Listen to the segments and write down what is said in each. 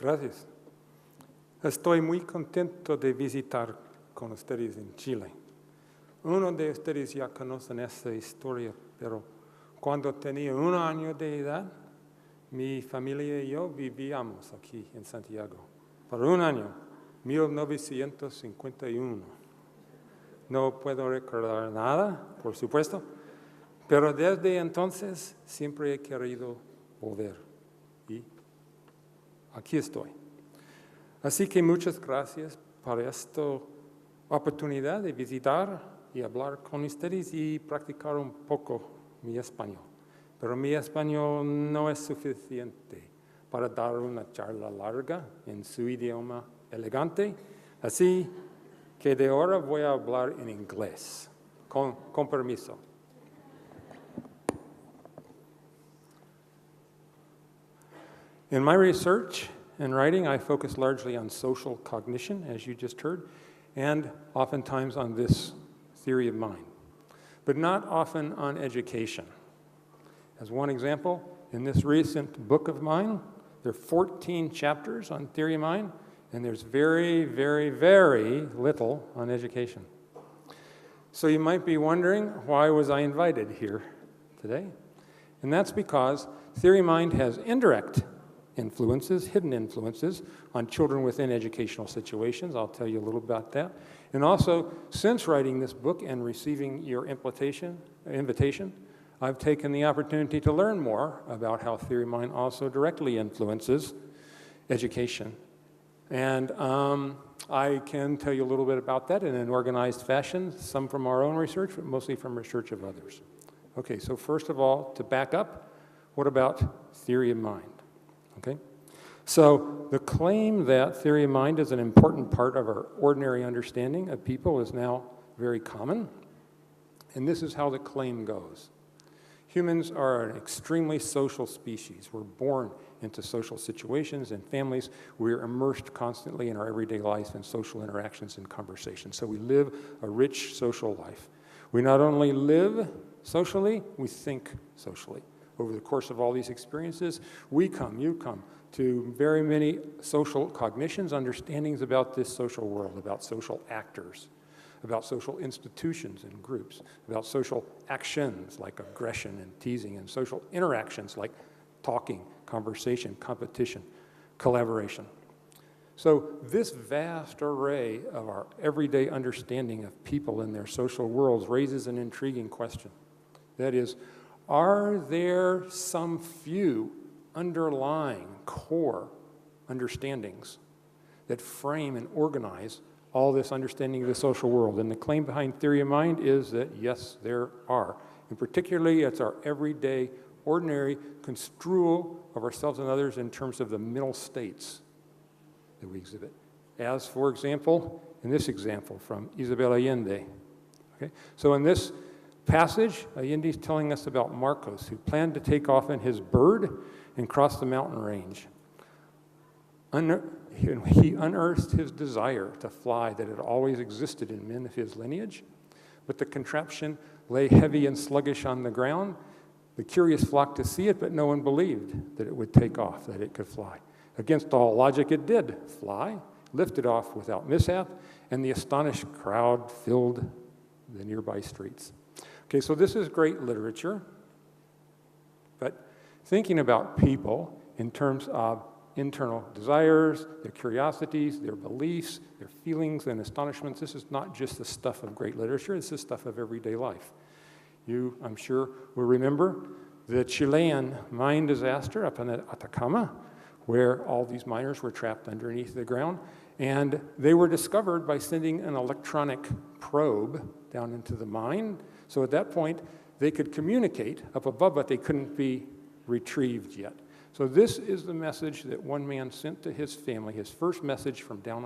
Gracias. Estoy muy contento de visitar con ustedes en Chile. Uno de ustedes ya conocen esta historia, pero cuando tenía 1 año de edad, mi familia y yo vivíamos aquí en Santiago. Por 1 año, 1951. No puedo recordar nada, por supuesto, pero desde entonces siempre he querido volver. Y aquí estoy. Así que muchas gracias por esta oportunidad de visitar y hablar con ustedes y practicar un poco mi español. Pero mi español no es suficiente para dar una charla larga en su idioma elegante. Así que de ahora voy a hablar en inglés, con permiso. In my research and writing, I focus largely on social cognition, as you just heard, and oftentimes on this theory of mind, but not often on education. As one example, in this recent book of mine, there are 14 chapters on theory of mind, and there's very, very, very little on education. So you might be wondering, why was I invited here today? And that's because theory of mind has indirect influences, hidden influences on children within educational situations. I'll tell you a little about that. And also, since writing this book and receiving your invitation, I've taken the opportunity to learn more about how theory of mind also directly influences education. And I can tell you a little bit about that in an organized fashion, some from our own research, but mostly from research of others. Okay, so first of all, to back up, what about theory of mind? Okay, so the claim that theory of mind is an important part of our ordinary understanding of people is now very common, and this is how the claim goes. Humans are an extremely social species. We're born into social situations and families. We're immersed constantly in our everyday life and social interactions and conversations. So we live a rich social life. We not only live socially, we think socially. Over the course of all these experiences, you come to very many social cognitions, understandings about this social world, about social actors, about social institutions and groups, about social actions like aggression and teasing, and social interactions like talking, conversation, competition, collaboration. So this vast array of our everyday understanding of people and their social worlds raises an intriguing question. That is, are there some few underlying core understandings that frame and organize all this understanding of the social world? And the claim behind theory of mind is that, yes, there are. And particularly, it's our everyday, ordinary construal of ourselves and others in terms of the mental states that we exhibit. As, for example, in this example from Isabel Allende. Okay? So in this passage, Allende is telling us about Marcos, who planned to take off in his bird and cross the mountain range. He unearthed his desire to fly that had always existed in men of his lineage, but the contraption lay heavy and sluggish on the ground. The curious flocked to see it, but no one believed that it would take off, that it could fly. Against all logic, it did fly, lifted off without mishap, and the astonished crowd filled the nearby streets. Okay, so this is great literature, but thinking about people in terms of internal desires, their curiosities, their beliefs, their feelings and astonishments, this is not just the stuff of great literature, this is stuff of everyday life. You, I'm sure, will remember the Chilean mine disaster up in Atacama, where all these miners were trapped underneath the ground, and they were discovered by sending an electronic probe down into the mine. So at that point, they could communicate up above, but they couldn't be retrieved yet. So this is the message that one man sent to his family, his first message from down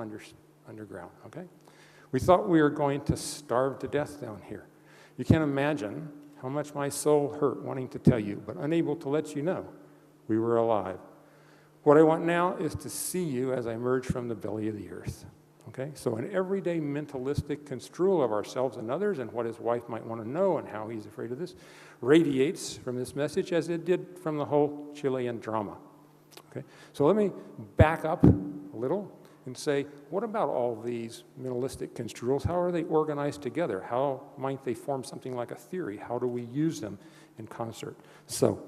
underground, okay? We thought we were going to starve to death down here. You can't imagine how much my soul hurt wanting to tell you, but unable to let you know we were alive. What I want now is to see you as I emerge from the belly of the earth. Okay, so an everyday mentalistic construal of ourselves and others and what his wife might want to know and how he's afraid of this radiates from this message as it did from the whole Chilean drama. Okay? So let me back up a little and say, what about all these mentalistic construals? How are they organized together? How might they form something like a theory? How do we use them in concert? So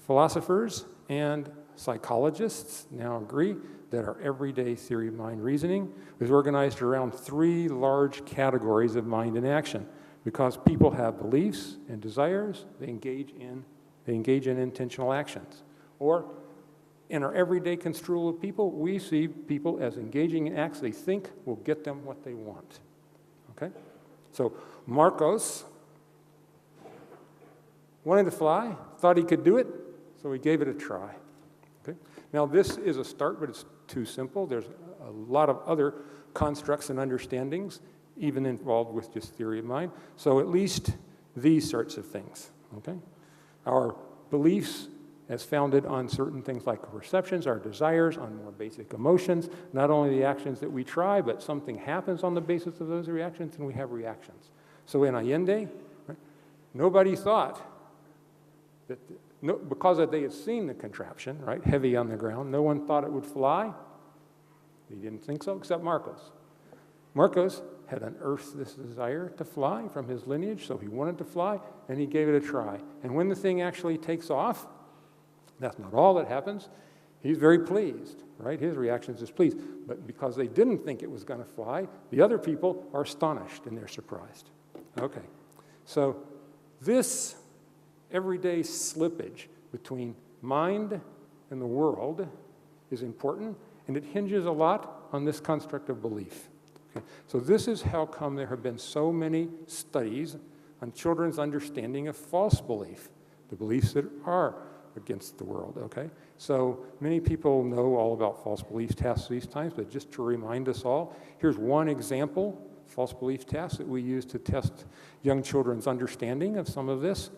philosophers and psychologists now agree that our everyday theory of mind reasoning is organized around 3 large categories of mind and action. Because people have beliefs and desires, they engage in intentional actions. Or in our everyday construal of people, we see people as engaging in acts they think will get them what they want. Okay? So Marcos wanted to fly, thought he could do it, so he gave it a try. Okay? Now this is a start, but it's too simple. There's a lot of other constructs and understandings, even involved with just theory of mind. So at least these sorts of things. Okay? Our beliefs as founded on certain things like perceptions, our desires, on more basic emotions, not only the actions that we try, but something happens on the basis of those reactions, and we have reactions. So in Allende, right, nobody thought that, because they had seen the contraption, right, heavy on the ground, no one thought it would fly. He didn't think so, except Marcos. Marcos had unearthed this desire to fly from his lineage, so he wanted to fly, and he gave it a try. And when the thing actually takes off, that's not all that happens. He's very pleased, right? His reaction is pleased. But because they didn't think it was going to fly, the other people are astonished and they're surprised. Okay, so this everyday slippage between mind and the world is important, and it hinges a lot on this construct of belief. Okay? So this is how come there have been so many studies on children's understanding of false belief, the beliefs that are against the world, okay? So many people know all about false belief tests these times, but just to remind us all, here's one example, false belief test that we use to test young children's understanding of some of this.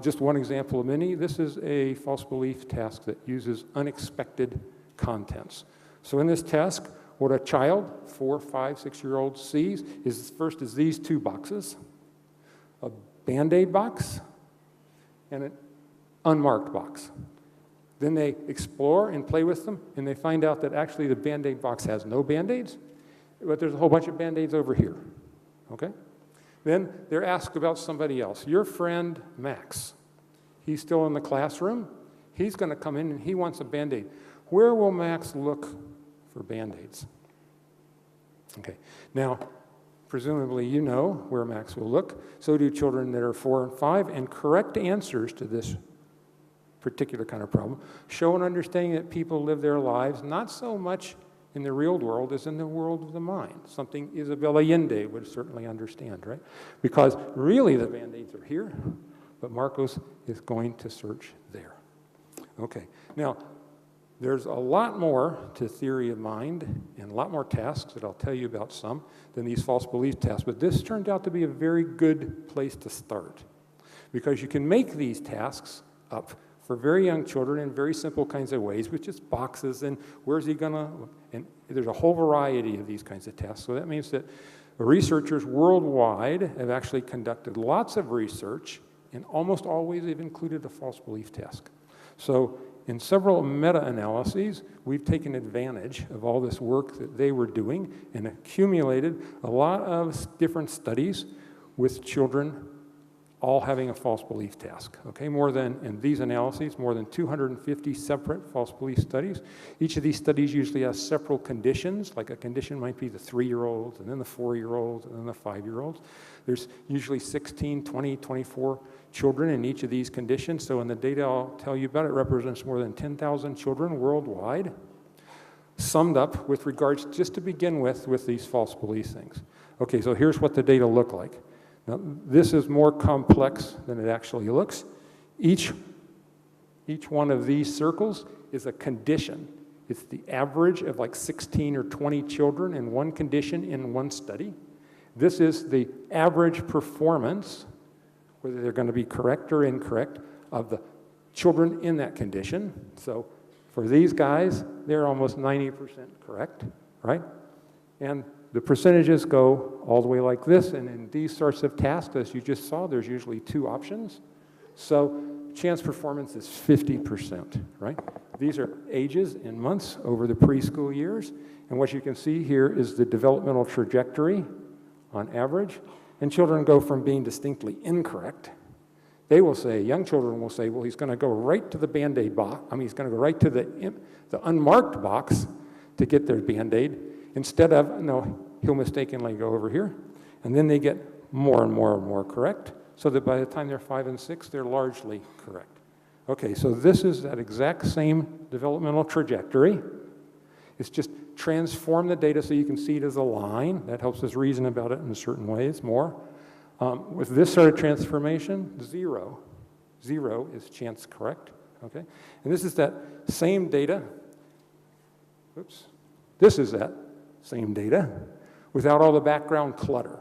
Just one example of many. This is a false belief task that uses unexpected contents. So in this task, what a child, 4, 5, 6-year-old sees is first is these 2 boxes, a Band-Aid box and an unmarked box. Then they explore and play with them, and they find out that actually the Band-Aid box has no Band-Aids, but there's a whole bunch of Band-Aids over here, okay? Then they're asked about somebody else. Your friend, Max, he's still in the classroom. He's going to come in, and he wants a Band-Aid. Where will Max look for Band-Aids? Okay, now, presumably you know where Max will look. So do children that are 4 and 5, and correct answers to this particular kind of problem show an understanding that people live their lives not so much in the real world as in the world of the mind, something Isabel Allende would certainly understand, right? Because really the Band-Aids are here, but Marcos is going to search there. Okay, now there's a lot more to theory of mind and a lot more tasks that I'll tell you about some than these false belief tasks, but this turned out to be a very good place to start because you can make these tasks up for very young children in very simple kinds of ways, with just boxes and where's he gonna, and there's a whole variety of these kinds of tests. So that means that researchers worldwide have actually conducted lots of research, and almost always they've included a false belief task. So in several meta-analyses, we've taken advantage of all this work that they were doing and accumulated a lot of different studies with children all having a false belief task, okay? In these analyses, more than 250 separate false belief studies. Each of these studies usually has several conditions, like a condition might be the 3-year-olds, and then the 4-year-olds, and then the 5-year-olds. There's usually 16, 20, 24 children in each of these conditions, so in the data I'll tell you about, it represents more than 10,000 children worldwide, summed up with regards, just to begin with these false belief things. Okay, so here's what the data look like. Now, this is more complex than it actually looks. Each one of these circles is a condition. It's the average of like 16 or 20 children in one condition in one study. This is the average performance, whether they're going to be correct or incorrect, of the children in that condition. So for these guys, they're almost 90% correct, right? And the percentages go all the way like this, and in these sorts of tasks, as you just saw, there's usually 2 options. So chance performance is 50%, right? These are ages in months over the preschool years. And what you can see here is the developmental trajectory on average. And children go from being distinctly incorrect. They will say, young children will say, well, he's going to go right to the Band-Aid box. I mean, he's going to go right to the unmarked box to get their Band-Aid instead of, no, he'll mistakenly go over here. And then they get more and more and more correct, so that by the time they're 5 and 6, they're largely correct. Okay, so this is that exact same developmental trajectory. It's just transform the data so you can see it as a line. That helps us reason about it in certain ways more. With this sort of transformation, 0. 0 is chance correct, okay? And this is that same data. Oops. This is that same data without all the background clutter,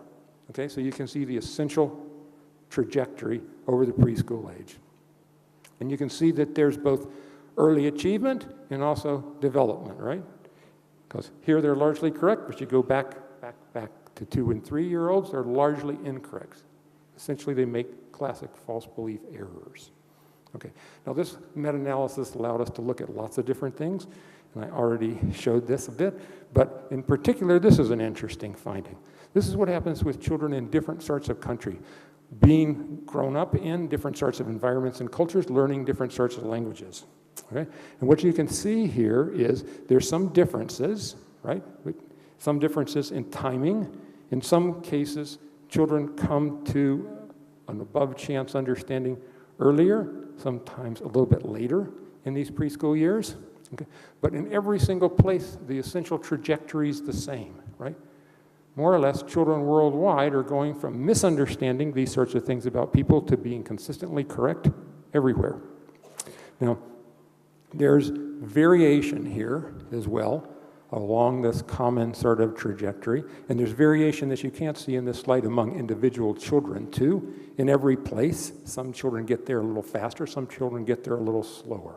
okay? So you can see the essential trajectory over the preschool age. And you can see that there's both early achievement and also development, right? Because here they're largely correct, but you go back to 2 and 3-year-olds, they're largely incorrect. Essentially, they make classic false belief errors. Okay, now this meta-analysis allowed us to look at lots of different things, and I already showed this a bit, but in particular, this is an interesting finding. This is what happens with children in different sorts of country, being grown up in different sorts of environments and cultures, learning different sorts of languages. Okay? And what you can see here is there's some differences, right? Some differences in timing. In some cases, children come to an above chance understanding earlier, sometimes a little bit later in these preschool years. Okay? But in every single place, the essential trajectory is the same, right? More or less, children worldwide are going from misunderstanding these sorts of things about people to being consistently correct everywhere. Now, there's variation here as well along this common sort of trajectory, and there's variation that you can't see in this slide among individual children too. In every place, some children get there a little faster, some children get there a little slower,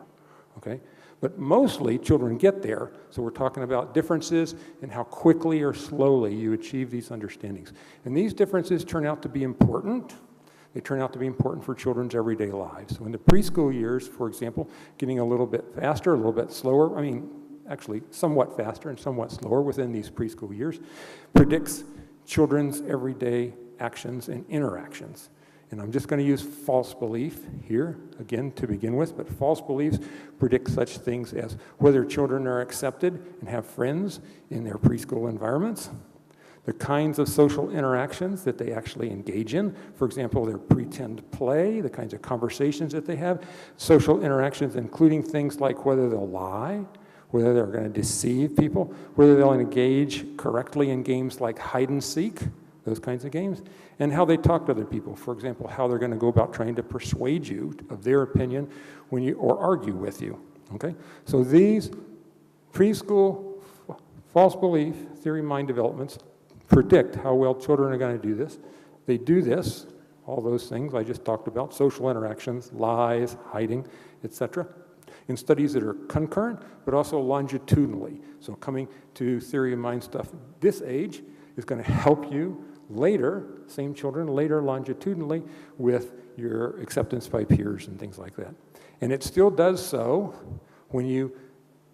okay? But mostly children get there, so we're talking about differences in how quickly or slowly you achieve these understandings. And these differences turn out to be important. They turn out to be important for children's everyday lives. So in the preschool years, for example, getting a little bit faster, a little bit slower, I mean, actually somewhat faster and somewhat slower within these preschool years, predicts children's everyday actions and interactions. And I'm just going to use false belief here, again, to begin with, but false beliefs predict such things as whether children are accepted and have friends in their preschool environments, the kinds of social interactions that they actually engage in, for example, their pretend play, the kinds of conversations that they have, social interactions including things like whether they'll lie, whether they're going to deceive people, whether they'll engage correctly in games like hide and seek, those kinds of games, and how they talk to other people. For example, how they're going to go about trying to persuade you of their opinion when you, or argue with you, okay? So these preschool false belief theory mind developments predict how well children are going to do this. They do this, all those things I just talked about, social interactions, lies, hiding, etc., in studies that are concurrent, but also longitudinally. So coming to theory of mind stuff this age is going to help you later, same children, later longitudinally with your acceptance by peers and things like that. And it still does so when you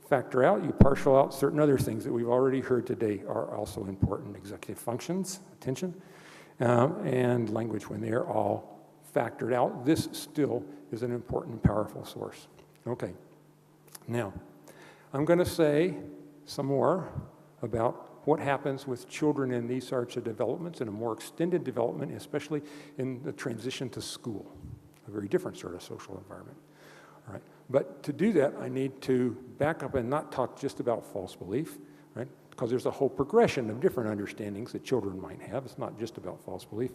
factor out, you partial out certain other things that we've already heard today are also important. Executive functions, attention, and language, when they are all factored out, this still is an important, powerful source. Okay, now, I'm going to say some more about what happens with children in these sorts of developments, in a more extended development, especially in the transition to school, a very different sort of social environment. All right. But to do that, I need to back up and not talk just about false belief, right? Because there's a whole progression of different understandings that children might have. It's not just about false belief.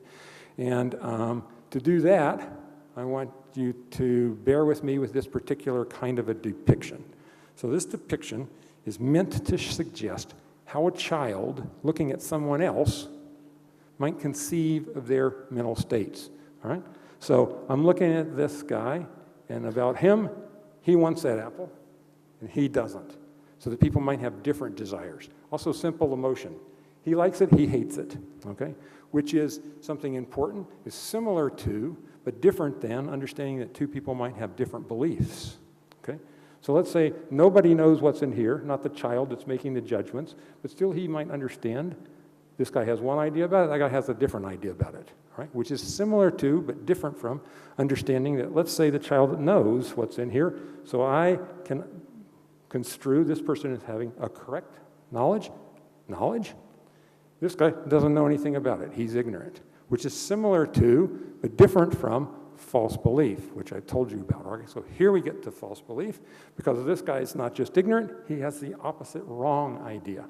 And to do that, I want you to bear with me with this particular kind of a depiction. So this depiction is meant to suggest how a child looking at someone else might conceive of their mental states, all right? So I'm looking at this guy, and about him, he wants that apple, and he doesn't. So that people might have different desires. Also simple emotion. He likes it, he hates it, okay? Which is something important. It's similar to, but different than understanding that two people might have different beliefs, okay? So let's say nobody knows what's in here, not the child that's making the judgments, but still he might understand this guy has one idea about it, that guy has a different idea about it, right? Which is similar to, but different from, understanding that, let's say the child knows what's in here, so I can construe this person as having a correct knowledge. This guy doesn't know anything about it. He's ignorant, which is similar to, but different from, false belief, which I told you about. Okay, so here we get to false belief, because this guy is not just ignorant, he has the opposite wrong idea,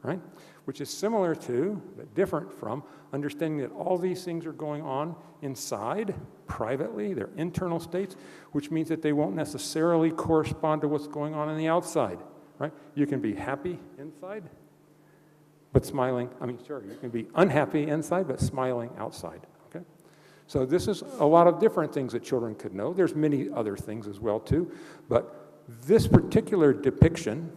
right? Which is similar to, but different from, understanding that all these things are going on inside, privately, they're internal states, which means that they won't necessarily correspond to what's going on the outside, right? You can be happy inside, but smiling, you can be unhappy inside, but smiling outside, okay? So this is a lot of different things that children could know. There's many other things as well, too, but this particular depiction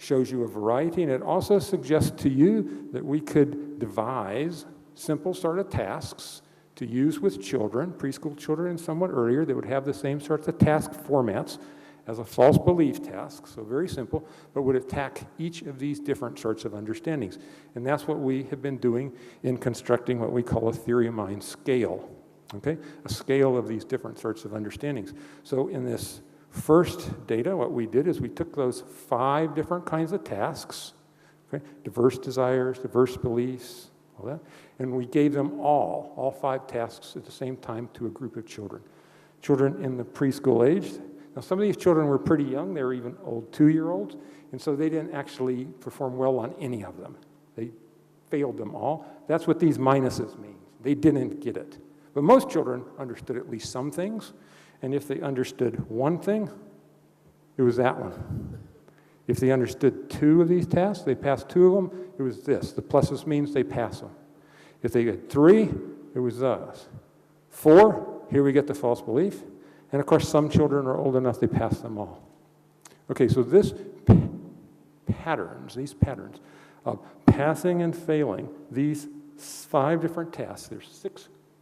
shows you a variety, and it also suggests to you that we could devise simple sort of tasks to use with children, preschool children and somewhat earlier, that would have the same sorts of task formats as a false belief task, so very simple, but would attack each of these different sorts of understandings. And that's what we have been doing in constructing what we call a theory of mind scale, okay? A scale of these different sorts of understandings. So in this first data, what we did is we took those 5 different kinds of tasks, okay? Diverse desires, diverse beliefs, all that, and we gave them all 5 tasks at the same time to a group of children. Children in the preschool age. Now, some of these children were pretty young. They were even old 2-year-olds, and so they didn't actually perform well on any of them. They failed them all. That's what these minuses mean. They didn't get it. But most children understood at least some things, and if they understood one thing, it was that one. If they understood 2 of these tasks, they passed 2 of them, it was this. The pluses means they pass them. If they get 3, it was those. 4, here we get the false belief. And of course, some children are old enough, they pass them all. Okay, so these patterns of passing and failing, these 5 different tasks, there's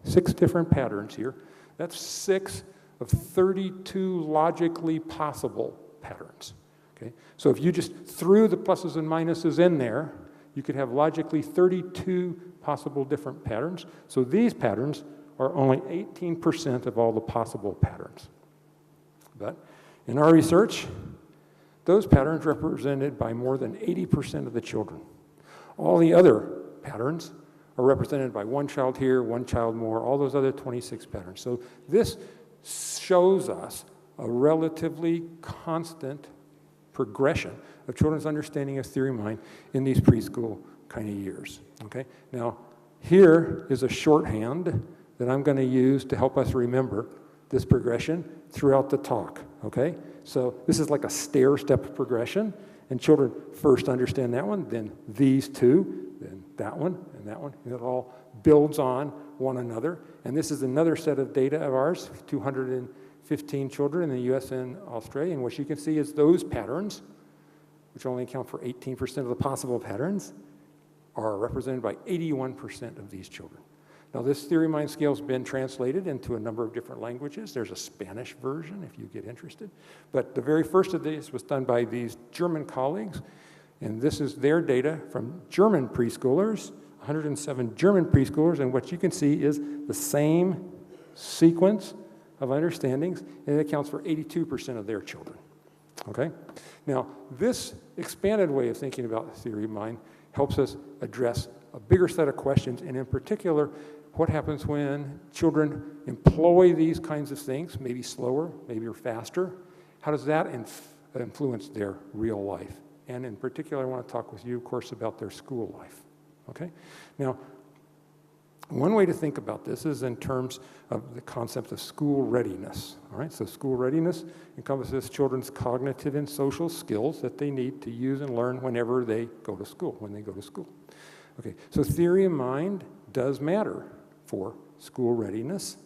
six different patterns here. That's 6 of 32 logically possible patterns. Okay? So if you just threw the pluses and minuses in there, you could have logically 32 possible different patterns. So these patterns are only 18% of all the possible patterns. But in our research, those patterns represented by more than 80% of the children. All the other patterns are represented by 1 child here, 1 child more, all those other 26 patterns. So this shows us a relatively constant progression of children's understanding of theory of mind in these preschool kind of years, okay? Now, here is a shorthand that I'm going to use to help us remember this progression throughout the talk, okay? So this is like a stair-step progression, and children first understand that one, then these 2, then that one, and it all builds on one another. And this is another set of data of ours, 215 children in the US and Australia, and what you can see is those patterns, which only account for 18% of the possible patterns, are represented by 81% of these children. Now, this theory of mind scale has been translated into a number of different languages. There's a Spanish version if you get interested. But the very first of these was done by these German colleagues, and this is their data from German preschoolers, 107 German preschoolers, and what you can see is the same sequence of understandings, and it accounts for 82% of their children, okay? Now, this expanded way of thinking about the theory of mind helps us address a bigger set of questions, and in particular, what happens when children employ these kinds of things, maybe slower, maybe faster? How does that influence their real life? And in particular, I want to talk with you, of course, about their school life, okay? Now, one way to think about this is in terms of the concept of school readiness, all right? So school readiness encompasses children's cognitive and social skills that they need to use and learn whenever they go to school, when they go to school. Okay, so theory of mind does matter for school readiness,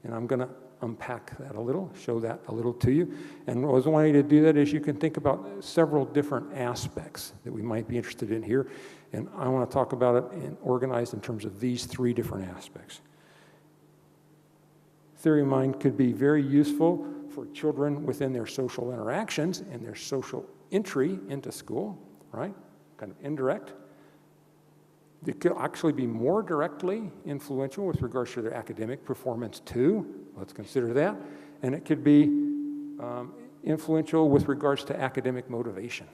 and I'm going to unpack that a little, show that a little to you. And what I was wanting to do that is you can think about several different aspects that we might be interested in here, and I want to talk about it and organized in terms of these 3 different aspects. theory of mind could be very useful for children within their social interactions and their social entry into school, right? Kind of indirect. It could actually be more directly influential with regards to their academic performance too. Let's consider that. And it could be influential with regards to academic motivation,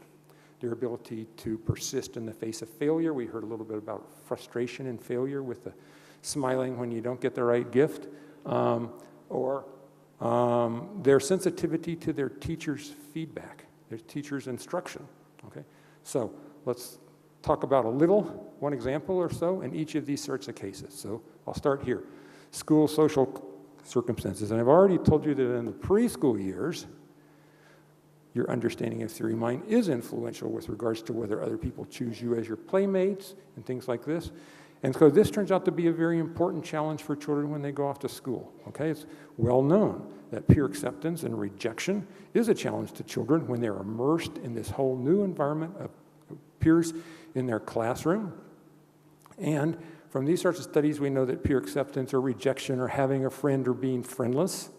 their ability to persist in the face of failure. We heard a little bit about frustration and failure with the smiling when you don't get the right gift, or their sensitivity to their teacher's feedback, their teacher's instruction. Okay, so let's talk about one example or so in each of these sorts of cases. So I'll start here. School social circumstances. And I've already told you that in the preschool years, your understanding of theory of mind is influential with regards to whether other people choose you as your playmates and things like this. And so this turns out to be a very important challenge for children when they go off to school. Okay, it's well known that peer acceptance and rejection is a challenge to children when they're immersed in this whole new environment of peers in their classroom. And from these sorts of studies, we know that peer acceptance or rejection or having a friend or being friendless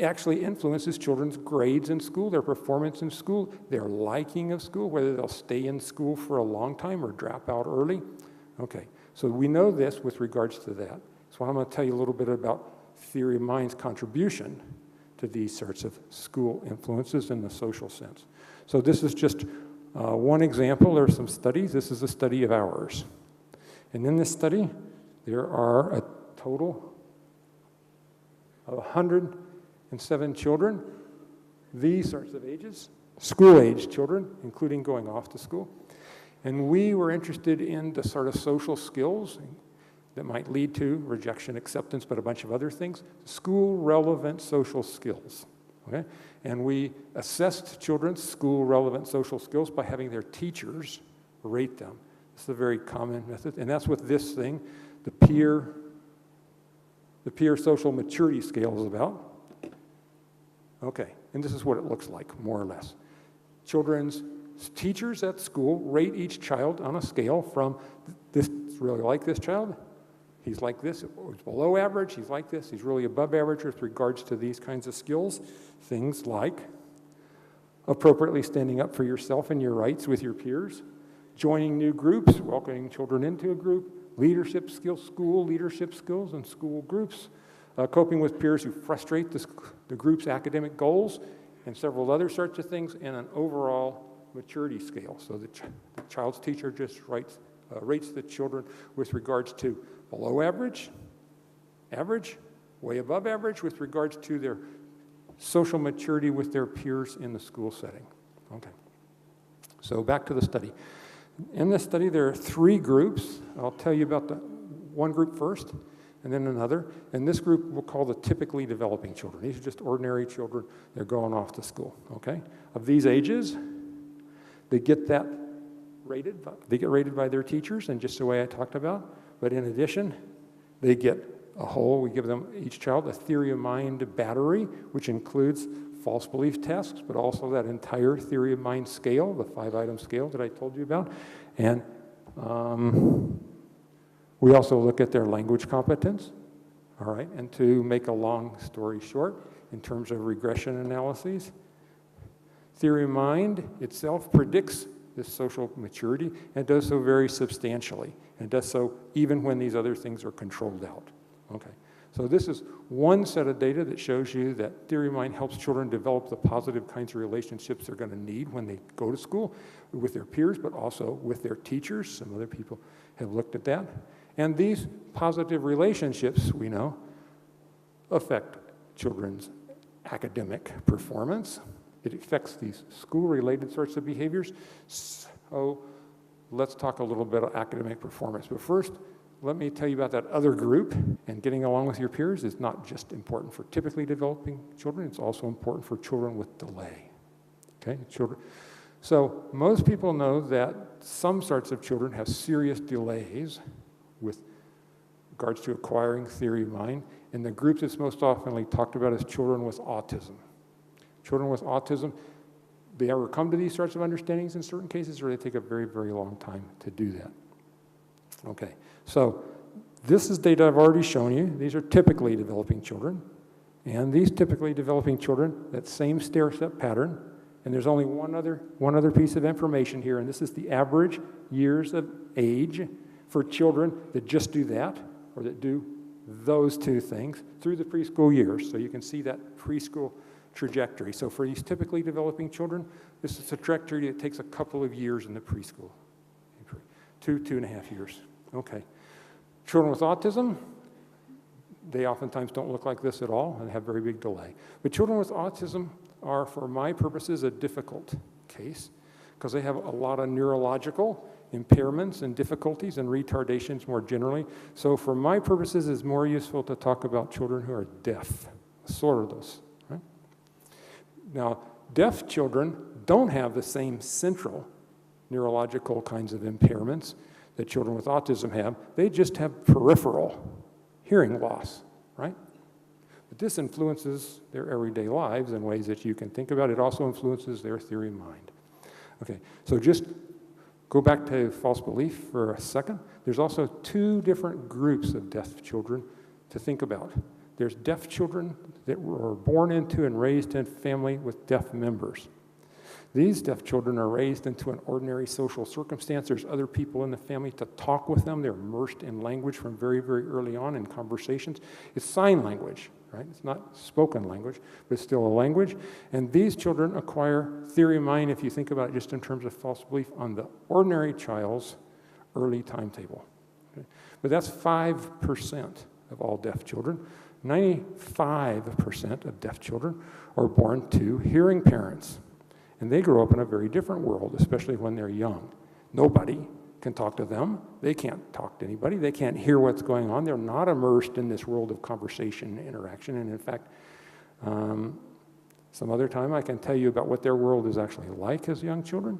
actually influences children's grades in school, their performance in school, their liking of school, whether they'll stay in school for a long time or drop out early. Okay, so we know this with regards to that. So I'm going to tell you a little bit about theory of mind's contribution to these sorts of school influences in the social sense. So this is just one example. There are some studies. This is a study of ours. And in this study, there are a total of 107 children, these sorts of ages, school-age children, including going off to school. And we were interested in the sort of social skills that might lead to rejection, acceptance, but a bunch of other things, school-relevant social skills. Okay? And we assessed children's school-relevant social skills by having their teachers rate them. This is a very common method, and that's what this thing, the peer social maturity scale is about. Okay, and this is what it looks like, more or less. Children's teachers at school rate each child on a scale from this is really like this child, he's like this, he's below average, he's like this, he's really above average with regards to these kinds of skills. Things like appropriately standing up for yourself and your rights with your peers, joining new groups, welcoming children into a group, leadership skills, school leadership skills and school groups, coping with peers who frustrate the group's academic goals, and several other sorts of things, and an overall maturity scale. So the child's teacher just rates the children with regards to below average, average, way above average with regards to their social maturity with their peers in the school setting. Okay. So back to the study. In this study, there are 3 groups. I'll tell you about the one group first, and then another. And this group we'll call the typically developing children. These are just ordinary children. They're going off to school, okay? Of these ages, they get that rated. They get rated by their teachers, and just the way I talked about. But in addition, they get we give them, each child, a theory of mind battery, which includes false belief tests, but also that entire theory of mind scale, the 5-item scale that I told you about. And we also look at their language competence, all right? And to make a long story short, in terms of regression analyses, theory of mind itself predicts this social maturity, and it does so very substantially. And it does so even when these other things are controlled out. Okay, so this is one set of data that shows you that theory of mind helps children develop the positive kinds of relationships they're going to need when they go to school with their peers, but also with their teachers. Some other people have looked at that. And these positive relationships, we know, affect children's academic performance. It affects these school-related sorts of behaviors. So let's talk a little bit about academic performance. But first, let me tell you about that other group, and getting along with your peers is not just important for typically developing children, it's also important for children with delay, okay? So most people know that some sorts of children have serious delays with regards to acquiring theory of mind, and the group that's most often talked about is children with autism. Children with autism, they ever come to these sorts of understandings in certain cases, or they take a very, very long time to do that. Okay, so This is data I've already shown you. These are typically developing children. And these typically developing children, that same stair-step pattern, and there's only one other piece of information here, and this is the average years of age for children that just do that, or that do those two things through the preschool years. So you can see that preschool trajectory. So for these typically developing children, this is a trajectory that takes a couple of years in the preschool. 2.5 years. Okay. Children with autism, they oftentimes don't look like this at all and have very big delay. But children with autism are, for my purposes, a difficult case because they have a lot of neurological impairments and difficulties and retardations more generally. So for my purposes, it's more useful to talk about children who are deaf, sordos, right? Now, deaf children don't have the same central neurological kinds of impairments that children with autism have. They just have peripheral hearing loss, right? But this influences their everyday lives in ways that you can think about. It also influences their theory of mind. Okay, so just go back to false belief for a second. There's also two different groups of deaf children to think about. There's deaf children that were born into and raised in a family with deaf members. These deaf children are raised into an ordinary social circumstance. There's other people in the family to talk with them. They're immersed in language from very, very early on in conversations. It's sign language, right? It's not spoken language, but it's still a language. And these children acquire theory of mind, if you think about it just in terms of false belief, on the ordinary child's early timetable. Okay? But that's 5% of all deaf children. 95% of deaf children are born to hearing parents. And they grow up in a very different world, especially when they're young. Nobody can talk to them. They can't talk to anybody. They can't hear what's going on. They're not immersed in this world of conversation and interaction. And in fact, some other time I can tell you about what their world is actually like as young children.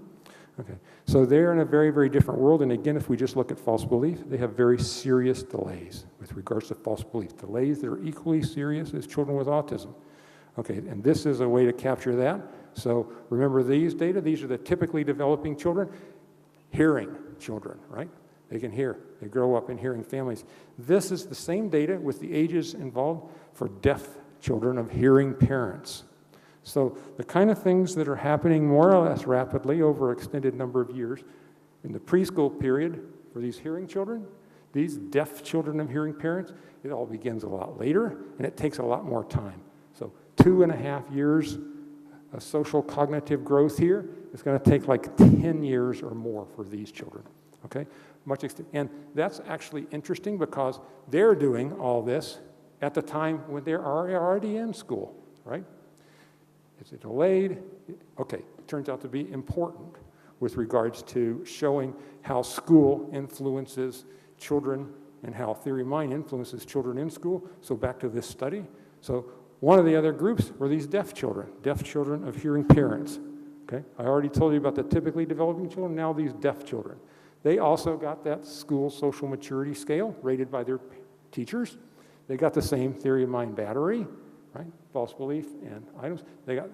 Okay, so they're in a very, very different world. And again, if we just look at false belief, they have very serious delays with regards to false belief. Delays that are equally serious as children with autism. Okay, and this is a way to capture that. So remember these data. These are the typically developing children, hearing children, right? They can hear. They grow up in hearing families. This is the same data with the ages involved for deaf children of hearing parents. So the kind of things that are happening more or less rapidly over an extended number of years in the preschool period for these hearing children, these deaf children of hearing parents, it all begins a lot later, and it takes a lot more time. So 2.5 years of social cognitive growth here is going to take like 10 years or more for these children, okay? And that's actually interesting because they're doing all this at the time when they're already in school, right? Is it delayed? Okay, it turns out to be important with regards to showing how school influences children and how theory of mind influences children in school. So back to this study. So one of the other groups were these deaf children of hearing parents. Okay, I already told you about the typically developing children, now these deaf children. They also got that school social maturity scale rated by their teachers. They got the same theory of mind battery, right? False belief and items. They got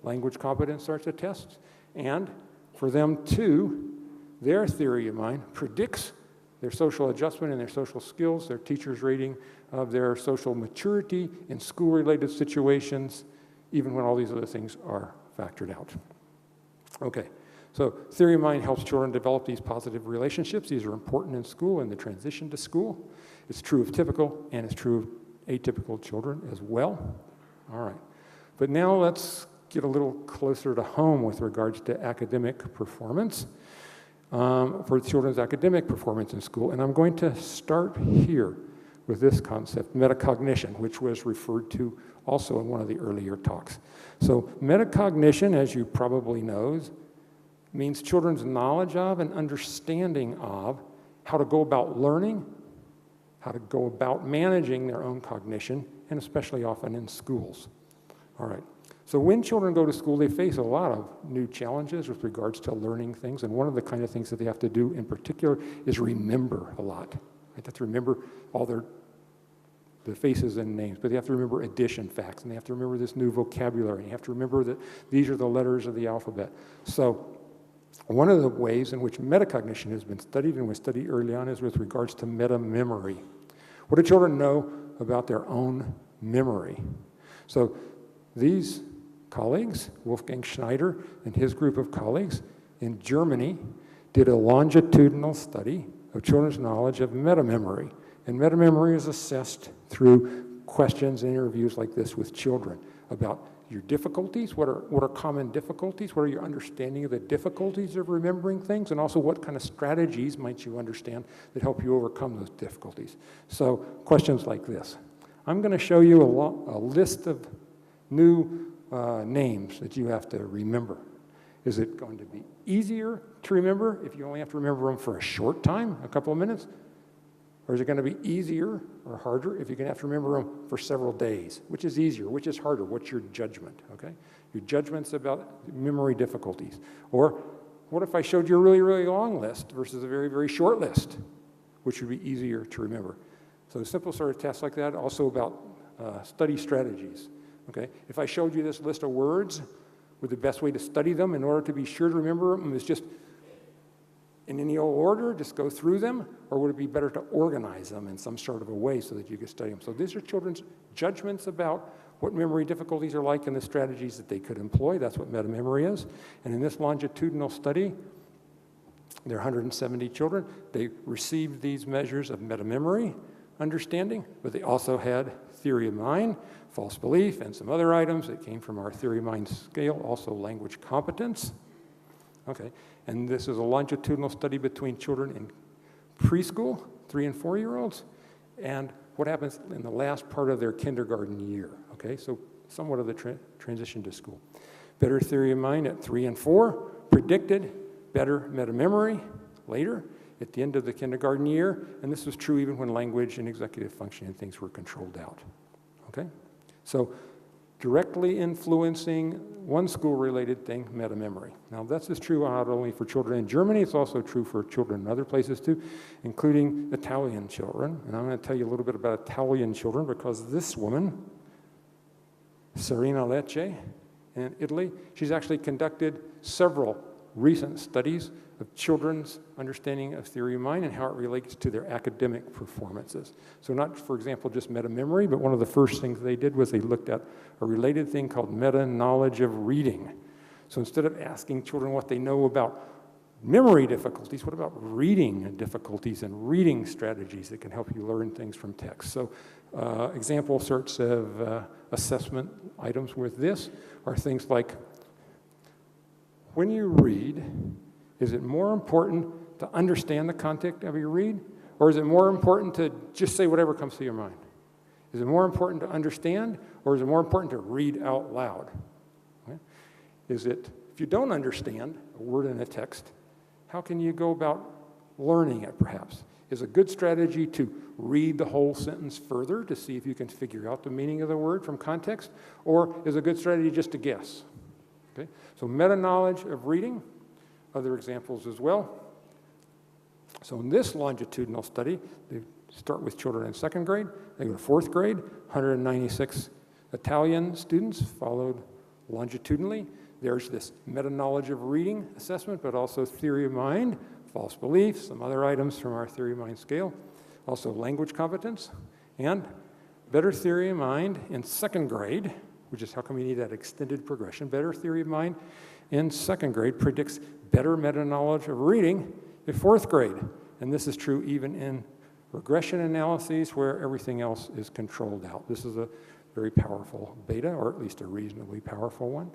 language competence sorts of tests. And for them too, their theory of mind predicts their social adjustment and their social skills, their teacher's rating of their social maturity in school-related situations, even when all these other things are factored out. Okay, so theory of mind helps children develop these positive relationships. These are important in school and the transition to school. It's true of typical and it's true of atypical children as well. All right, but now let's get a little closer to home with regards to academic performance. For children's academic performance in school. And I'm going to start here with this concept, metacognition, which was referred to also in one of the earlier talks. So metacognition, as you probably know, means children's knowledge of and understanding of how to go about learning, how to go about managing their own cognition, and especially often in schools. All right. So when children go to school, they face a lot of new challenges with regards to learning things, and one of the kind of things that they have to do in particular is remember a lot. They have to remember all the faces and names, but they have to remember addition facts, and they have to remember this new vocabulary, and you have to remember that these are the letters of the alphabet. So one of the ways in which metacognition has been studied and was studied early on is with regards to meta-memory. What do children know about their own memory? So these colleagues, Wolfgang Schneider and his group of colleagues in Germany, did a longitudinal study of children's knowledge of metamemory. And metamemory is assessed through questions and interviews like this with children about your difficulties, what are common difficulties, what are your understanding of the difficulties of remembering things, and also what kind of strategies might you understand that help you overcome those difficulties. So questions like this. I'm going to show you a list of new names that you have to remember. Is it going to be easier to remember if you only have to remember them for a short time, a couple of minutes? Or is it going to be easier or harder if you're going to have to remember them for several days? Which is easier? Which is harder? What's your judgment, okay? Your judgment's about memory difficulties. Or what if I showed you a really, really long list versus a very, very short list? Which would be easier to remember? So simple sort of tests like that, also about study strategies, okay? If I showed you this list of words, would the best way to study them in order to be sure to remember them is just in any old order, just go through them, or would it be better to organize them in some sort of a way so that you could study them? So these are children's judgments about what memory difficulties are like and the strategies that they could employ. That's what metamemory is. And in this longitudinal study, there are 170 children. They received these measures of metamemory understanding, but they also had theory of mind, false belief, and some other items that came from our theory of mind scale, also language competence. Okay, and this is a longitudinal study between children in preschool, 3 and 4-year-olds, and what happens in the last part of their kindergarten year. Okay, so somewhat of the transition to school. Better theory of mind at 3 and 4, predicted better metamemory later at the end of the kindergarten year, and this was true even when language and executive functioning and things were controlled out. Okay, so directly influencing one school-related thing, metamemory. Now, this is true not only for children in Germany, it's also true for children in other places too, including Italian children. And I'm going to tell you a little bit about Italian children because this woman, Serena Lecce, in Italy, she's actually conducted several recent studies of children's understanding of theory of mind and how it relates to their academic performances. So not, for example, just meta-memory, but one of the first things they did was they looked at a related thing called meta-knowledge of reading. So instead of asking children what they know about memory difficulties, what about reading difficulties and reading strategies that can help you learn things from text? So example sorts of assessment items with this are things like, when you read, is it more important to understand the content of your read, or is it more important to just say whatever comes to your mind? Is it more important to understand, or is it more important to read out loud? Okay? Is it, if you don't understand a word in a text, how can you go about learning it, perhaps? Is a good strategy to read the whole sentence further to see if you can figure out the meaning of the word from context, or is a good strategy just to guess? Okay? So meta-knowledge of reading, other examples as well. So in this longitudinal study, they start with children in 2nd grade, they go to 4th grade, 196 Italian students followed longitudinally. There's this meta-knowledge of reading assessment, but also theory of mind, false beliefs, some other items from our theory of mind scale, also language competence, and better theory of mind in 2nd grade, which is how come we need that extended progression. Better theory of mind in 2nd grade predicts better meta-knowledge of reading in 4th grade. And this is true even in regression analyses where everything else is controlled out. This is a very powerful beta, or at least a reasonably powerful one,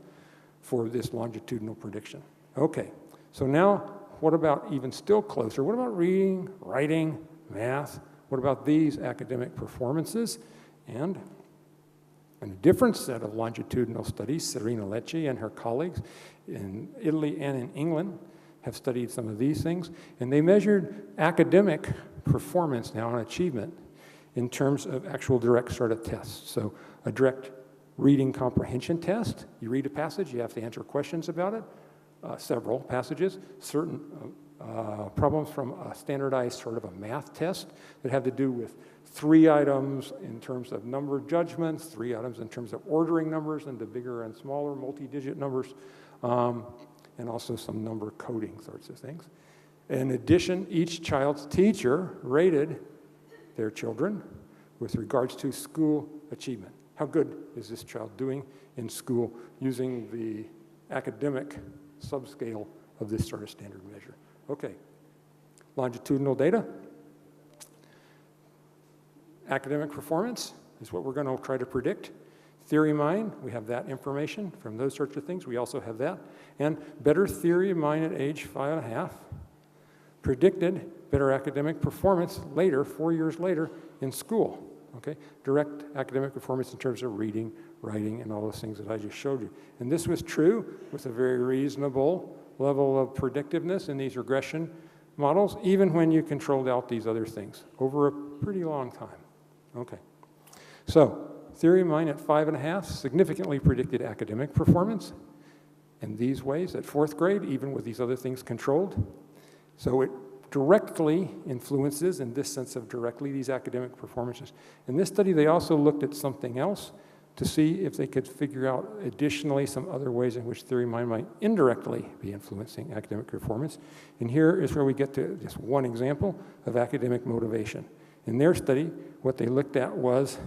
for this longitudinal prediction. Okay, so now what about even still closer? What about reading, writing, math? What about these academic performances? And in a different set of longitudinal studies, Serena Lecce and her colleagues in Italy and in England have studied some of these things, and they measured academic performance now and achievement in terms of actual direct sort of tests. So a direct reading comprehension test, you read a passage, you have to answer questions about it, several passages, certain problems from a standardized sort of a math test that have to do with 3 items in terms of number judgments, 3 items in terms of ordering numbers into bigger and smaller multi-digit numbers, and also some number coding sorts of things. In addition, each child's teacher rated their children with regards to school achievement. How good is this child doing in school using the academic subscale of this sort of standard measure? Okay, longitudinal data. Academic performance is what we're going to try to predict. Theory of mind, we have that information from those sorts of things. We also have that. And better theory of mind at age 5.5. Predicted better academic performance later, 4 years later, in school. Okay? Direct academic performance in terms of reading, writing, and all those things that I just showed you. And this was true with a very reasonable level of predictiveness in these regression models, even when you controlled out these other things over a pretty long time. Okay. So, theory of mind at 5.5 significantly predicted academic performance in these ways at 4th grade, even with these other things controlled. So it directly influences, in this sense of directly, these academic performances. In this study, they also looked at something else to see if they could figure out additionally some other ways in which theory of mind might indirectly be influencing academic performance. And here is where we get to just one example of academic motivation. In their study, what they looked at was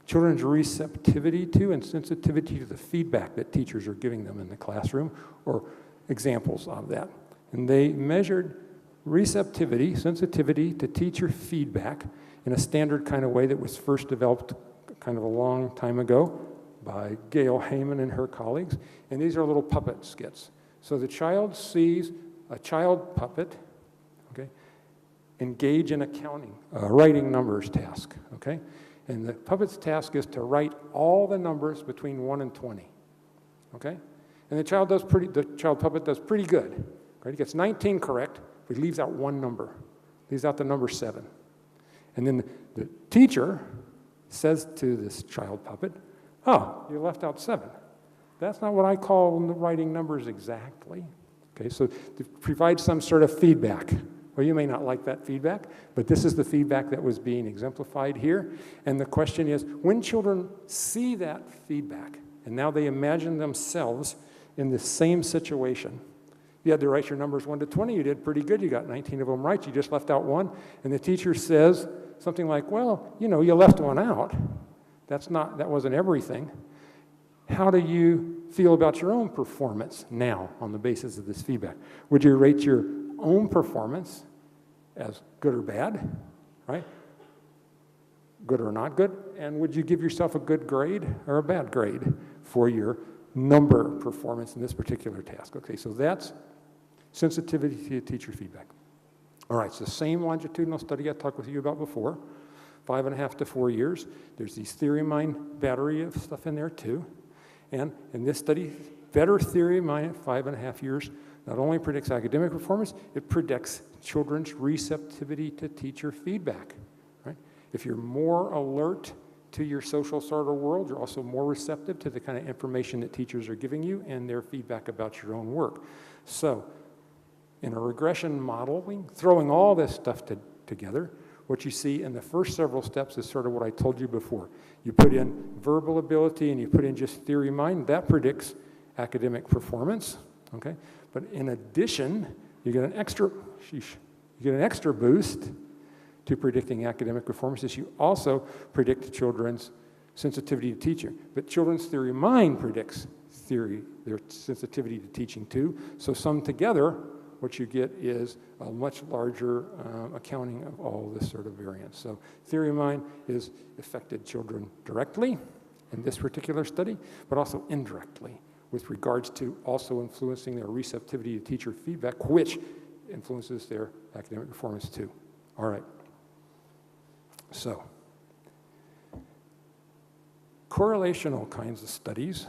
children's receptivity to and sensitivity to the feedback that teachers are giving them in the classroom, or examples of that. And they measured receptivity, sensitivity to teacher feedback in a standard kind of way that was first developed kind of a long time ago by Gail Heyman and her colleagues. And these are little puppet skits. So the child sees a child puppet, okay, engage in a writing numbers task, okay? And the puppet's task is to write all the numbers between 1 and 20, okay? And the child puppet does pretty good, right? He gets 19 correct, but he leaves out one number, leaves out the number 7. And then the teacher says to this child puppet, oh, you left out 7. That's not what I call writing numbers exactly, okay? So to provide some sort of feedback. Well, you may not like that feedback, but this is the feedback that was being exemplified here. And the question is, when children see that feedback, and now they imagine themselves in the same situation, you had to write your numbers 1 to 20, you did pretty good, you got 19 of them right, you just left out 1, and the teacher says something like, well, you know, you left 1 out. That wasn't everything. How do you feel about your own performance now on the basis of this feedback? Would you rate your own performance as good or bad, right? Good or not good? And would you give yourself a good grade or a bad grade for your number performance in this particular task? Okay, so that's sensitivity to teacher feedback. All right, it's the same longitudinal study I talked with you about before, 5.5 to 4 years. There's these theory of mind battery of stuff in there too. And in this study, better theory of mind at 5.5 years not only predicts academic performance, it predicts children's receptivity to teacher feedback, right? If you're more alert to your social sort of world, you're also more receptive to the kind of information that teachers are giving you and their feedback about your own work. So, in a regression modeling, throwing all this stuff together, what you see in the first several steps is sort of what I told you before. You put in verbal ability and you put in just theory of mind, that predicts academic performance, okay? But in addition, you get an extra boost to predicting academic performances. You also predict children's sensitivity to teaching. But children's theory of mind predicts their sensitivity to teaching too. So summed together, what you get is a much larger accounting of all this sort of variance. So theory of mind is affected children directly in this particular study, but also indirectly with regards to also influencing their receptivity to teacher feedback, which influences their academic performance too. All right. So, correlational kinds of studies,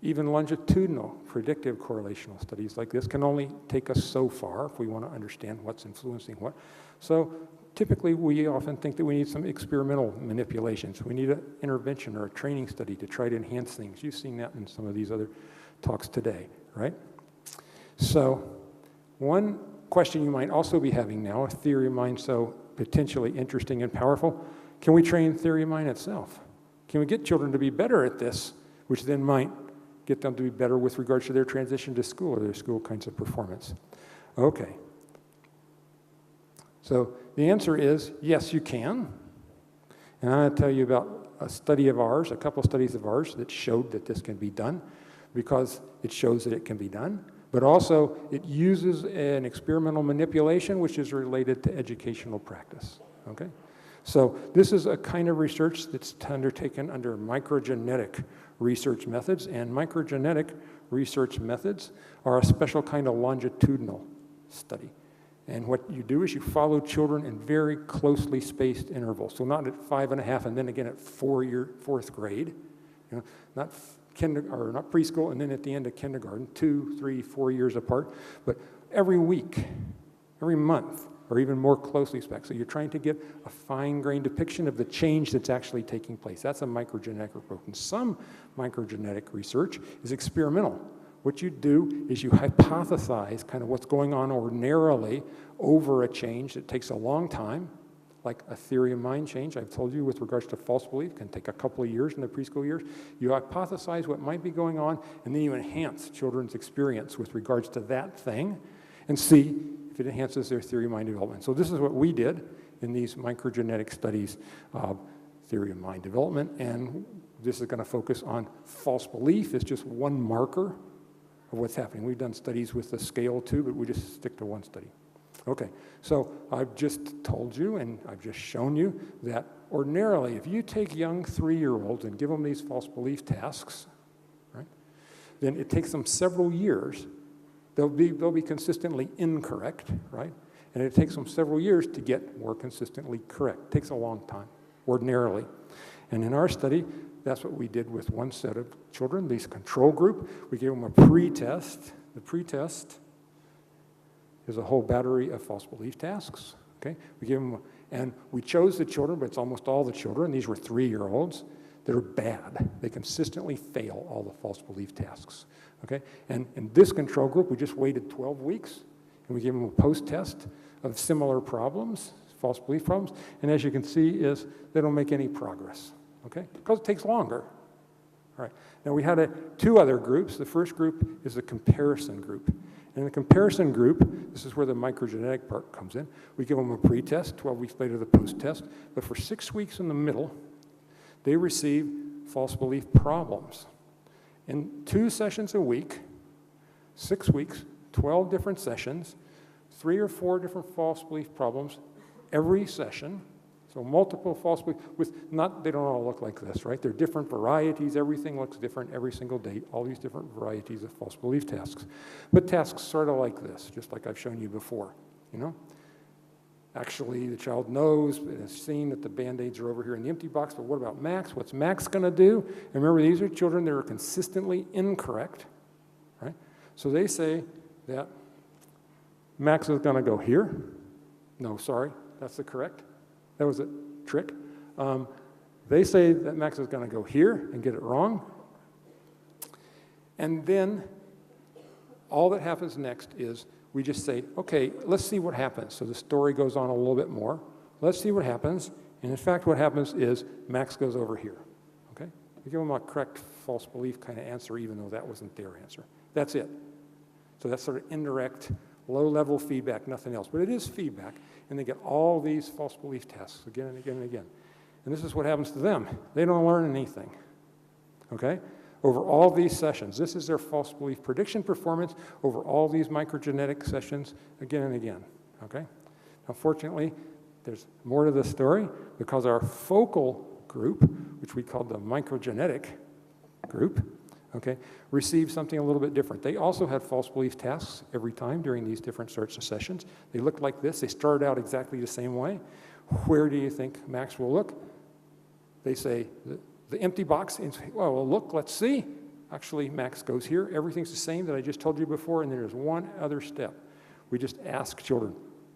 even longitudinal predictive correlational studies like this can only take us so far if we want to understand what's influencing what. So typically we often think that we need some experimental manipulations. We need an intervention or a training study to try to enhance things. You've seen that in some of these other talks today, right? So one question you might also be having now, if theory of mind so potentially interesting and powerful, can we train theory of mind itself? Can we get children to be better at this, which then might get them to be better with regards to their transition to school or their school kinds of performance? Okay. So the answer is yes, you can. And I'm going to tell you about a study of ours, a couple studies of ours that showed that this can be done, because it shows that it can be done, but also it uses an experimental manipulation which is related to educational practice, okay? So this is a kind of research that's undertaken under microgenetic research methods, and microgenetic research methods are a special kind of longitudinal study. And what you do is you follow children in very closely spaced intervals. So not at 5.5 and then again at fourth grade, you know, not preschool and then at the end of kindergarten, 2, 3, 4 years apart, but every week, every month, or even more closely spaced. So you're trying to get a fine-grained depiction of the change that's actually taking place. That's a microgenetic approach. And some microgenetic research is experimental. What you do is you hypothesize kind of what's going on ordinarily over a change that takes a long time, like a theory of mind change. I've told you with regards to false belief, can take a couple of years in the preschool years. You hypothesize what might be going on, and then you enhance children's experience with regards to that thing and see if it enhances their theory of mind development. So this is what we did in these microgenetic studies of theory of mind development, and this is going to focus on false belief. It's just one marker of what's happening. We've done studies with the scale too, but we just stick to one study. Okay, so I've just told you and I've just shown you that ordinarily if you take young 3-year-olds and give them these false belief tasks, right, then it takes them several years. They'll be consistently incorrect, right? And it takes them several years to get more consistently correct. It takes a long time, ordinarily. And in our study, that's what we did with one set of children, this control group. We gave them a pre-test. The pre-test is a whole battery of false belief tasks, okay? We gave them, and we chose the children, but it's almost all the children. These were 3-year-olds that are bad. They consistently fail all the false belief tasks, okay? And in this control group, we just waited 12 weeks, and we gave them a post-test of similar problems, false belief problems, and as you can see is they don't make any progress. Okay? Because it takes longer. All right. Now we had 2 other groups. The first group is the comparison group. And in the comparison group, this is where the microgenetic part comes in. We give them a pre-test, 12 weeks later the post-test, but for 6 weeks in the middle, they receive false belief problems. In 2 sessions a week, 6 weeks, 12 different sessions, 3 or 4 different false belief problems every session. So multiple false beliefs, they don't all look like this, right? They're different varieties. Everything looks different every single day, all these different varieties of false belief tasks. But tasks sort of like this, just like I've shown you before, you know? Actually, the child knows and has seen that the Band-Aids are over here in the empty box, but what about Max? What's Max going to do? And remember, these are children that are consistently incorrect, right? So they say that Max is going to go here. No, sorry, that's the correct. That was a trick. They say that Max is going to go here and get it wrong. And then all that happens next is we just say, okay, let's see what happens. So the story goes on a little bit more. Let's see what happens. And in fact, what happens is Max goes over here. Okay? We give them a correct false belief kind of answer, even though that wasn't their answer. That's it. So that's sort of indirect, low-level feedback, nothing else. But it is feedback. And they get all these false belief tests again and again and again. And this is what happens to them. They don't learn anything, okay? Over all these sessions, this is their false belief prediction performance over all these microgenetic sessions again and again, okay? Now, fortunately, there's more to the story because our focal group, which we called the microgenetic group, okay, received something a little bit different. They also had false belief tasks every time during these different sorts of sessions. They looked like this. They started out exactly the same way. Where do you think Max will look? They say the empty box. Well, look, let's see. Actually, Max goes here. Everything's the same that I just told you before, and there's one other step. We just ask children,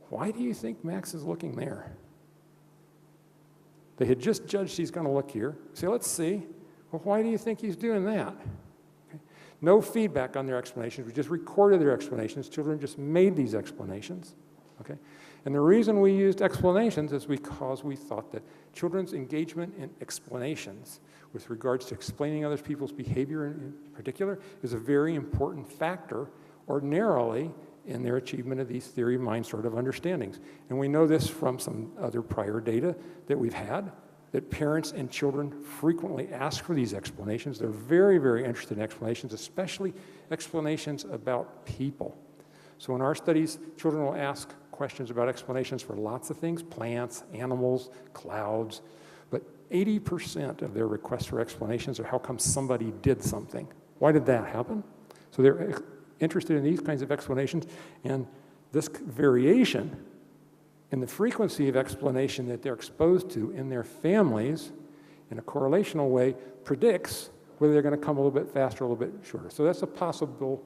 why do you think Max is looking there? They had just judged he's going to look here. Say, let's see. Well, why do you think he's doing that? Okay. No feedback on their explanations. We just recorded their explanations. Children just made these explanations. Okay? And the reason we used explanations is because we thought that children's engagement in explanations with regards to explaining other people's behavior in particular is a very important factor ordinarily in their achievement of these theory of mind sort of understandings. And we know this from some other prior data that we've had. that parents and children frequently ask for these explanations. They're very, very interested in explanations, especially explanations about people. So in our studies, children will ask questions about explanations for lots of things, plants, animals, clouds, but 80% of their requests for explanations are how come somebody did something. Why did that happen? So they're interested in these kinds of explanations, and this variation in the frequency of explanation that they're exposed to in their families in a correlational way predicts whether they're going to come a little bit faster or a little bit shorter. So that's a possible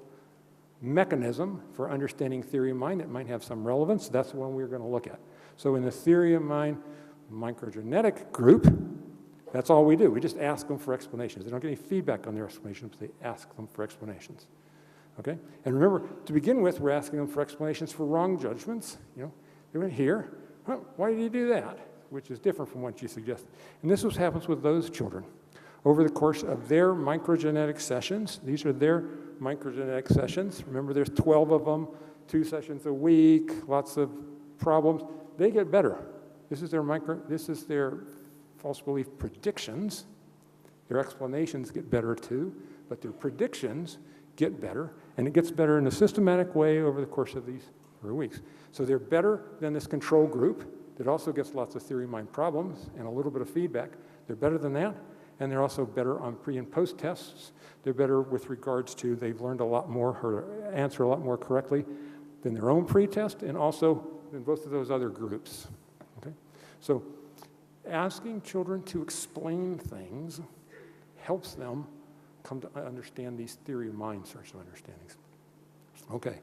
mechanism for understanding theory of mind that might have some relevance. That's the one we're going to look at. So in the theory of mind microgenetic group, that's all we do. We just ask them for explanations. They don't get any feedback on their explanations, they ask them for explanations. Okay? And remember, to begin with, we're asking them for explanations for wrong judgments. They went here. Why did you do that? Which is different from what you suggested. And this happens with those children. Over the course of their microgenetic sessions, these are their microgenetic sessions. Remember, there's 12 of them, 2 sessions a week, lots of problems. They get better. This is their false belief predictions. Their explanations get better too, but their predictions get better, and it gets better in a systematic way over the course of these 3 weeks. So they're better than this control group that also gets lots of theory of mind problems and a little bit of feedback. They're better than that, and they're also better on pre and post tests. They're better with regards to they've learned a lot more, how to answer a lot more correctly than their own pre-test, and also than both of those other groups. Okay? So asking children to explain things helps them come to understand these theory of mind sorts of understandings. Okay.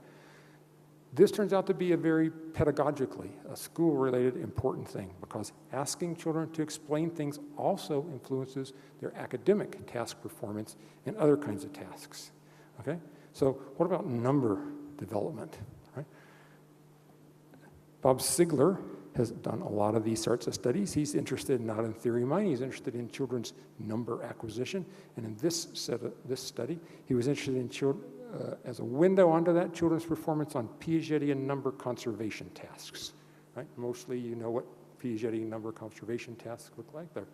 This turns out to be a very pedagogically, a school-related important thing, because asking children to explain things also influences their academic task performance and other kinds of tasks. Okay? So what about number development? Right? Bob Sigler has done a lot of these sorts of studies. He's interested not in theory of mind, he's interested in children's number acquisition. And in this study, he was interested in children, as a window onto that, children's performance on Piagetian number conservation tasks. Right? Mostly you know what Piagetian number conservation tasks look like. They're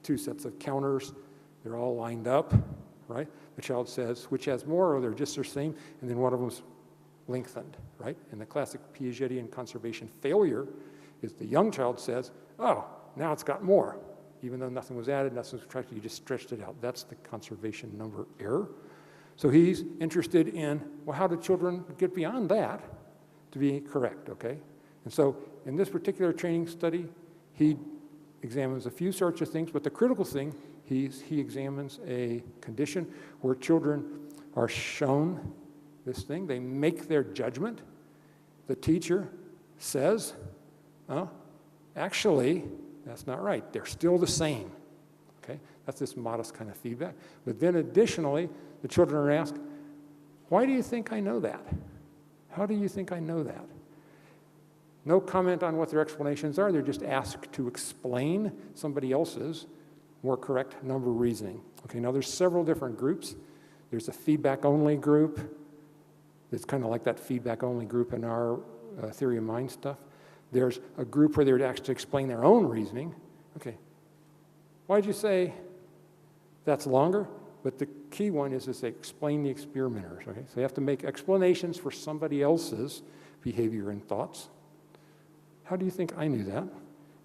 2 sets of counters. They're all lined up. Right? The child says, which has more, or they're just the same, and then one of them's lengthened. Right? And the classic Piagetian conservation failure is the young child says, oh, now it's got more. Even though nothing was added, nothing was subtracted, you just stretched it out. That's the conservation number error. So he's interested in, well, how do children get beyond that to be correct, okay? And so in this particular training study, he examines a few sorts of things, but the critical thing, he examines a condition where children are shown this thing. They make their judgment. The teacher says, actually, that's not right. They're still the same, okay? That's this modest kind of feedback. But then additionally, the children are asked, why do you think I know that? How do you think I know that? No comment on what their explanations are. They're just asked to explain somebody else's more correct number reasoning. Okay, now there's several different groups. There's a feedback-only group. It's kind of like that feedback-only group in our theory of mind stuff. There's a group where they're asked to explain their own reasoning. Okay, why did you say that's longer? But the key one is to say, explain the experimenters, okay? So you have to make explanations for somebody else's behavior and thoughts. How do you think I knew that?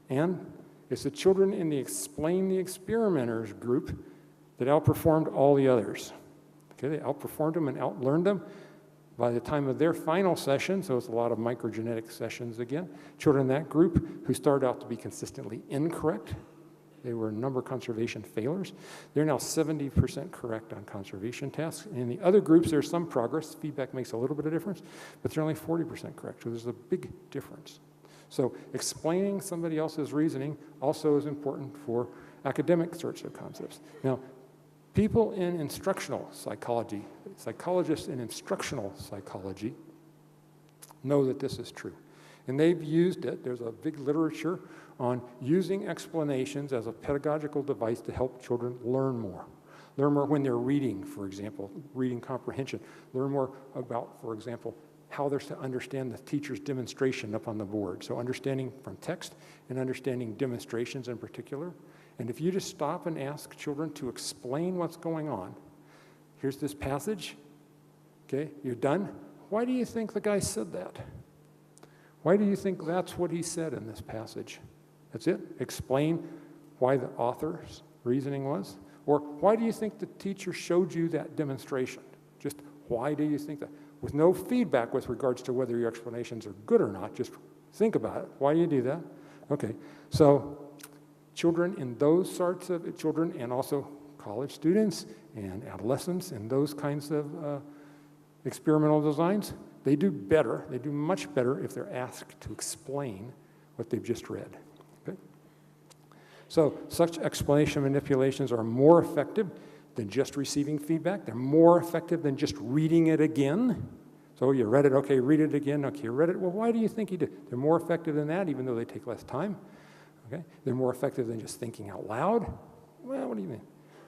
And it's the children in the explain the experimenters group that outperformed all the others. Okay, they outperformed them and outlearned them. By the time of their final session, so it's a lot of microgenetic sessions again, children in that group who started out to be consistently incorrect, they were number conservation failures. They're now 70% correct on conservation tasks. And in the other groups, there's some progress. Feedback makes a little bit of difference, but they're only 40% correct. So there's a big difference. So explaining somebody else's reasoning also is important for academic sorts of concepts. Now, people in instructional psychology, psychologists in instructional psychology, know that this is true. And they've used it. There's a big literature on using explanations as a pedagogical device to help children learn more. Learn more when they're reading, for example, reading comprehension. Learn more about, for example, how they're to understand the teacher's demonstration up on the board. So understanding from text and understanding demonstrations in particular. And if you just stop and ask children to explain what's going on, here's this passage, okay, you're done. Why do you think the guy said that? Why do you think that's what he said in this passage? That's it? Explain why the author's reasoning was? Or why do you think the teacher showed you that demonstration? Just why do you think that? With no feedback with regards to whether your explanations are good or not, just think about it. Why do you do that? Okay, so children in those sorts of children, and also college students and adolescents and those kinds of experimental designs, they do better, they do much better if they're asked to explain what they've just read. Okay? So such explanation manipulations are more effective than just receiving feedback. They're more effective than just reading it again. So you read it, okay, read it again, okay, you read it. Well, why do you think you did? They're more effective than that, even though they take less time. Okay? They're more effective than just thinking out loud. Well, what do you mean?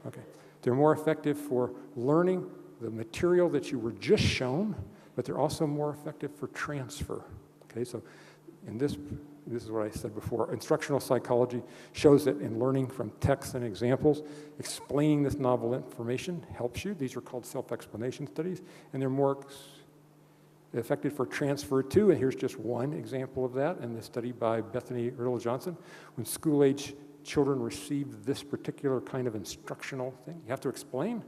Okay. They're more effective for learning the material that you were just shown, but they're also more effective for transfer. Okay, so in this is what I said before. Instructional psychology shows that in learning from texts and examples, explaining this novel information helps you. These are called self-explanation studies, and they're more effective for transfer too. And here's just one example of that in the study by Bethany Riddle-Johnson. When school-age children receive this particular kind of instructional thing, you have to explain.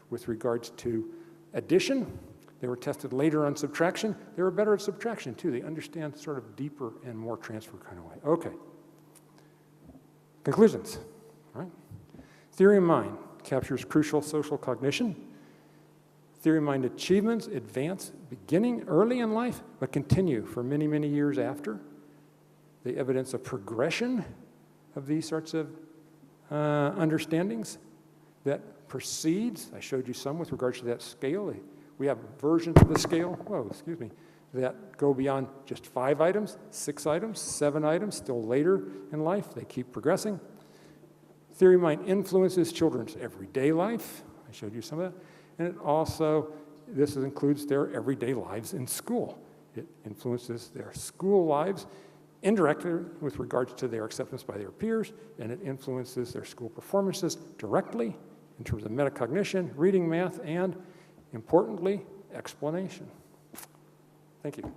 With regards to addition, they were tested later on subtraction. They were better at subtraction too. They understand sort of deeper and more transfer kind of way. Okay. Conclusions. All right. Theory of mind captures crucial social cognition. Theory of mind achievements advance beginning early in life, but continue for many, many years after. The evidence of progression of these sorts of understandings that proceeds. I showed you some with regards to that scale. We have versions of the scale, that go beyond just 5 items, 6 items, 7 items, still later in life. They keep progressing. Theory of mind influences children's everyday life. I showed you some of that. And it also, this includes their everyday lives in school. It influences their school lives indirectly with regards to their acceptance by their peers, and it influences their school performances directly in terms of metacognition, reading, math, and, importantly, explanation. Thank you.